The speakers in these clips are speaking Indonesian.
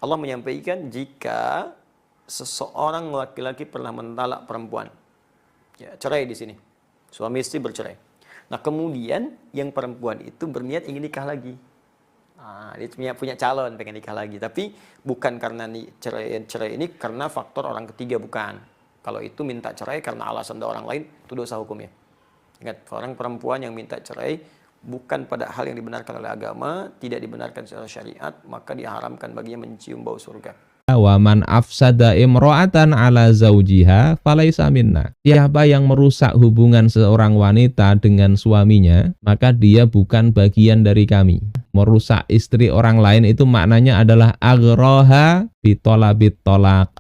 Allah menyampaikan jika seseorang laki-laki pernah mentalak perempuan, ya, cerai di sini, suami istri bercerai. Nah kemudian yang perempuan itu berniat ingin nikah lagi. Dia punya calon pengen nikah lagi, tapi bukan karena cerai ini karena faktor orang ketiga, bukan. Kalau itu minta cerai karena alasan orang lain, itu dosa hukumnya. Ingat, orang perempuan yang minta cerai bukan pada hal yang dibenarkan oleh agama, tidak dibenarkan secara syariat, maka diharamkan baginya mencium bau surga. Wa man afsada imra'atan ala zaujiha falaisa minna. Siapa yang merusak hubungan seorang wanita dengan suaminya, maka dia bukan bagian dari kami. Merusak istri orang lain itu maknanya adalah aghraha bitolabit tolak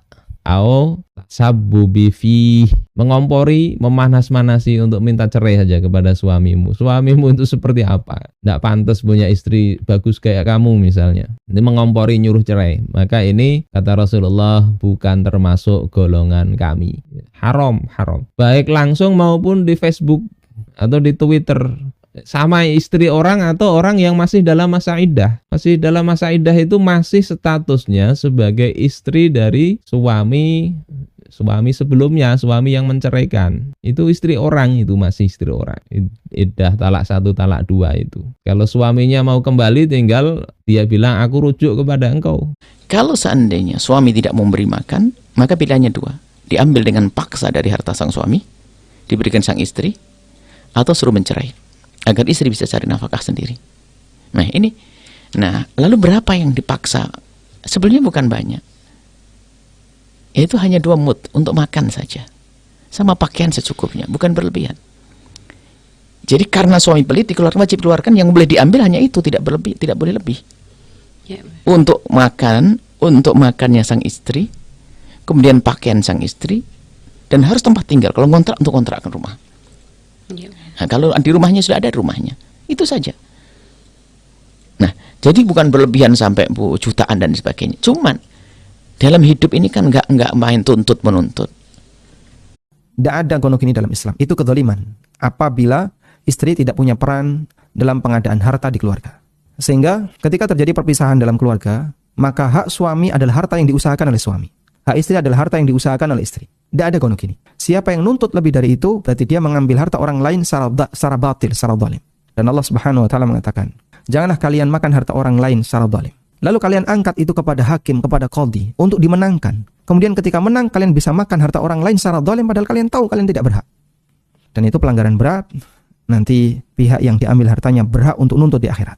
au sabbubi fi, mengompori, memanas-manasi untuk minta cerai saja kepada suamimu. Suamimu itu seperti apa? Tidak pantas punya istri bagus kayak kamu misalnya. Ini mengompori, nyuruh cerai. Maka ini kata Rasulullah bukan termasuk golongan kami. Haram, haram. Baik langsung maupun di Facebook atau di Twitter. Sama istri orang atau orang yang masih dalam masa iddah. Masih dalam masa iddah itu masih statusnya sebagai istri dari suami sebelumnya, suami yang menceraikan. Itu istri orang, itu masih istri orang. Iddah talak 1, talak 2 itu. Kalau suaminya mau kembali, tinggal dia bilang aku rujuk kepada engkau. Kalau seandainya suami tidak memberi makan, maka pilihannya 2. Diambil dengan paksa dari harta sang suami, diberikan sang istri, atau suruh mencerai agar istri bisa cari nafkah sendiri. Nah, lalu berapa yang dipaksa? Sebenarnya bukan banyak. Itu hanya 2 mud untuk makan saja, sama pakaian secukupnya, bukan berlebihan. Jadi karena suami pelit, dikeluarkan, wajib keluarkan, yang boleh diambil hanya itu, tidak berlebih, tidak boleh lebih. Untuk makannya sang istri, kemudian pakaian sang istri, dan harus tempat tinggal. Kalau kontrak, untuk kontrakkan rumah. Nah, kalau di rumahnya sudah ada rumahnya, itu saja. Nah, jadi bukan berlebihan sampai jutaan dan sebagainya. Cuman dalam hidup ini kan nggak main tuntut menuntut. Tidak ada gonok ini dalam Islam. Itu kezaliman. Apabila istri tidak punya peran dalam pengadaan harta di keluarga. Sehingga ketika terjadi perpisahan dalam keluarga, maka hak suami adalah harta yang diusahakan oleh suami. Hak istri adalah harta yang diusahakan oleh istri. Tidak ada gonok ini. Siapa yang nuntut lebih dari itu, berarti dia mengambil harta orang lain secara batil, secara zalim. Dan Allah Subhanahu wa taala mengatakan, janganlah kalian makan harta orang lain secara zalim. Lalu kalian angkat itu kepada hakim, kepada qadhi untuk dimenangkan. Kemudian ketika menang, kalian bisa makan harta orang lain secara zalim padahal kalian tahu kalian tidak berhak. Dan itu pelanggaran berat. Nanti pihak yang diambil hartanya berhak untuk nuntut di akhirat.